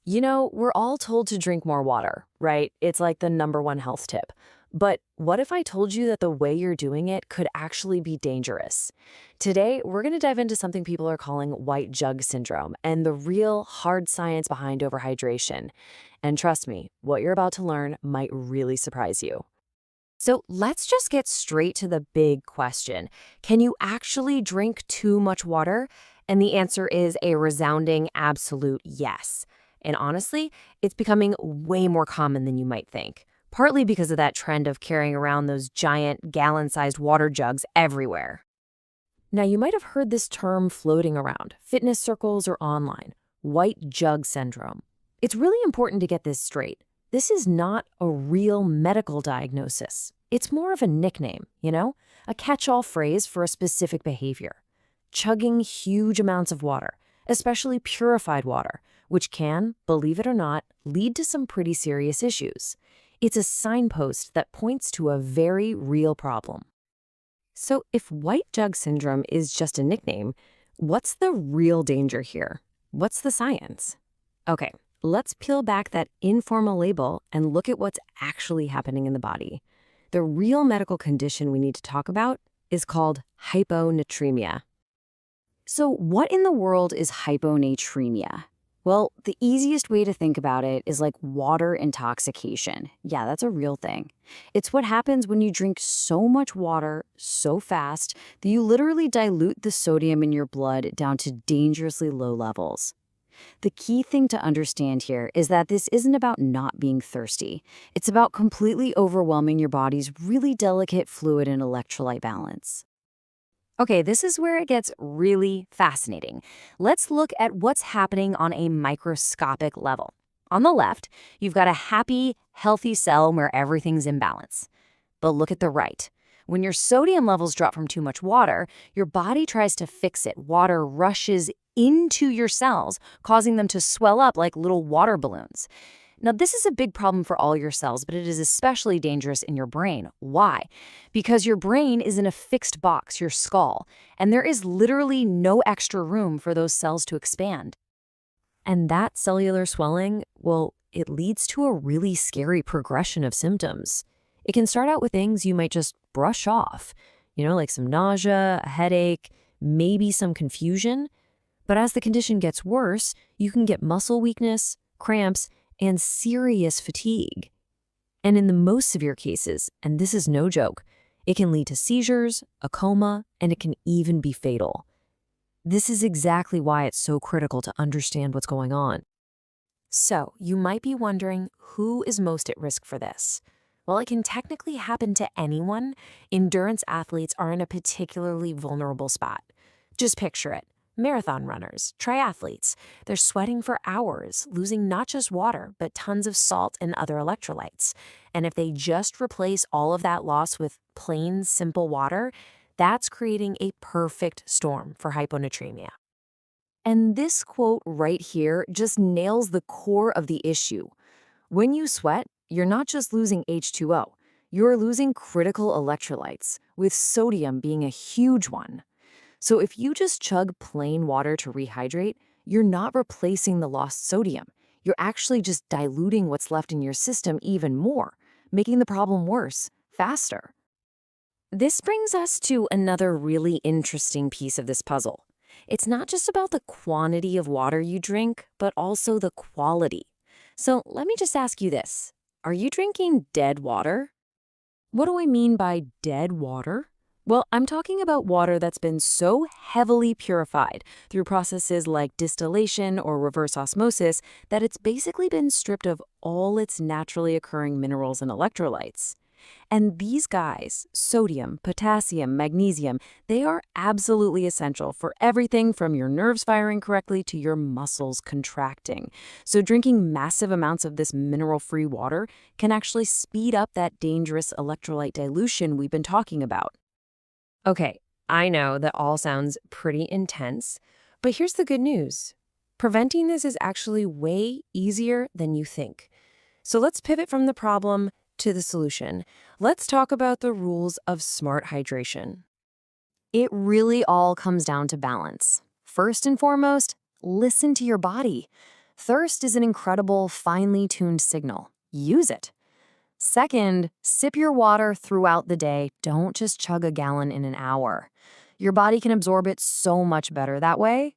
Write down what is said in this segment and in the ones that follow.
We're all told to drink more water, right? It's like the number one health tip. But what if I told you that the way you're doing it could actually be dangerous? Today, we're going to dive into something people are calling white jug syndrome and the real hard science behind overhydration. And trust me, what you're about to learn might really surprise you. So let's just get straight to the big question. Can you actually drink too much water? And the answer is a resounding absolute yes. And honestly, it's becoming way more common than you might think, partly because of that trend of carrying around those giant gallon-sized water jugs everywhere. Now, you might have heard this term floating around, fitness circles or online, white jug syndrome. It's really important to get this straight. This is not a real medical diagnosis. It's more of a nickname, a catch-all phrase for a specific behavior. Chugging huge amounts of water, especially purified water, which can, believe it or not, lead to some pretty serious issues. It's a signpost that points to a very real problem. So if white jug syndrome is just a nickname, what's the real danger here? What's the science? Okay, let's peel back that informal label and look at what's actually happening in the body. The real medical condition we need to talk about is called hyponatremia. So what in the world is hyponatremia? Well, the easiest way to think about it is like water intoxication. Yeah, that's a real thing. It's what happens when you drink so much water so fast that you literally dilute the sodium in your blood down to dangerously low levels. The key thing to understand here is that this isn't about not being thirsty. It's about completely overwhelming your body's really delicate fluid and electrolyte balance. Okay, this is where it gets really fascinating. Let's look at what's happening on a microscopic level. On the left, you've got a happy, healthy cell where everything's in balance. But look at the right. When your sodium levels drop from too much water, your body tries to fix it. Water rushes into your cells, causing them to swell up like little water balloons. Now, this is a big problem for all your cells, but it is especially dangerous in your brain. Why? Because your brain is in a fixed box, your skull, and there is literally no extra room for those cells to expand. And that cellular swelling, well, it leads to a really scary progression of symptoms. It can start out with things you might just brush off, like some nausea, a headache, maybe some confusion. But as the condition gets worse, you can get muscle weakness, cramps, and serious fatigue. And in the most severe cases, and this is no joke, it can lead to seizures, a coma, and it can even be fatal. This is exactly why it's so critical to understand what's going on. So, you might be wondering who is most at risk for this. While it can technically happen to anyone, endurance athletes are in a particularly vulnerable spot. Just picture it. Marathon runners, triathletes, they're sweating for hours, losing not just water, but tons of salt and other electrolytes. And if they just replace all of that loss with plain, simple water, that's creating a perfect storm for hyponatremia. And this quote right here just nails the core of the issue. When you sweat, you're not just losing H2O, you're losing critical electrolytes, with sodium being a huge one. So if you just chug plain water to rehydrate, you're not replacing the lost sodium. You're actually just diluting what's left in your system even more, making the problem worse, faster. This brings us to another really interesting piece of this puzzle. It's not just about the quantity of water you drink, but also the quality. So let me just ask you this. Are you drinking dead water? What do I mean by dead water? Well, I'm talking about water that's been so heavily purified through processes like distillation or reverse osmosis that it's basically been stripped of all its naturally occurring minerals and electrolytes. And these guys, sodium, potassium, magnesium, they are absolutely essential for everything from your nerves firing correctly to your muscles contracting. So drinking massive amounts of this mineral-free water can actually speed up that dangerous electrolyte dilution we've been talking about. Okay, I know that all sounds pretty intense, but here's the good news. Preventing this is actually way easier than you think. So let's pivot from the problem to the solution. Let's talk about the rules of smart hydration. It really all comes down to balance. First and foremost, listen to your body. Thirst is an incredible, finely tuned signal. Use it. Second, sip your water throughout the day. Don't just chug a gallon in an hour. Your body can absorb it so much better that way.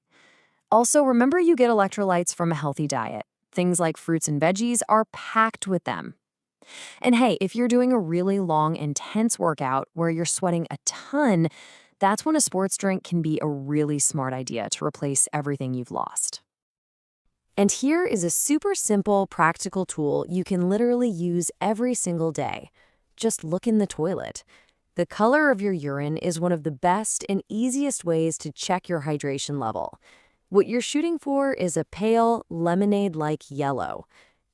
Also, remember you get electrolytes from a healthy diet. Things like fruits and veggies are packed with them. And hey, if you're doing a really long, intense workout where you're sweating a ton, that's when a sports drink can be a really smart idea to replace everything you've lost. And here is a super simple, practical tool you can literally use every single day. Just look in the toilet. The color of your urine is one of the best and easiest ways to check your hydration level. What you're shooting for is a pale, lemonade-like yellow.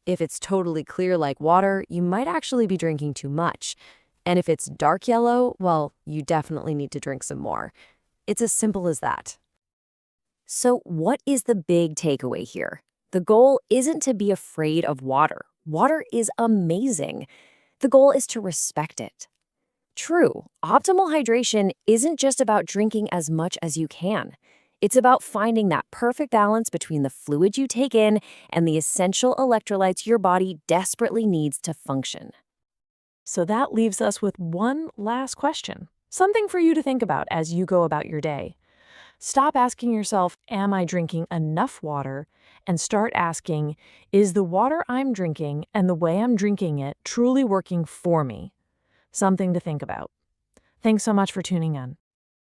If it's totally clear like water, you might actually be drinking too much. And if it's dark yellow, well, you definitely need to drink some more. It's as simple as that. So what is the big takeaway here? The goal isn't to be afraid of water. Water is amazing. The goal is to respect it. True, optimal hydration isn't just about drinking as much as you can. It's about finding that perfect balance between the fluid you take in and the essential electrolytes your body desperately needs to function. So that leaves us with one last question, something for you to think about as you go about your day. Stop asking yourself, am I drinking enough water? And start asking, is the water I'm drinking and the way I'm drinking it truly working for me? Something to think about. Thanks so much for tuning in.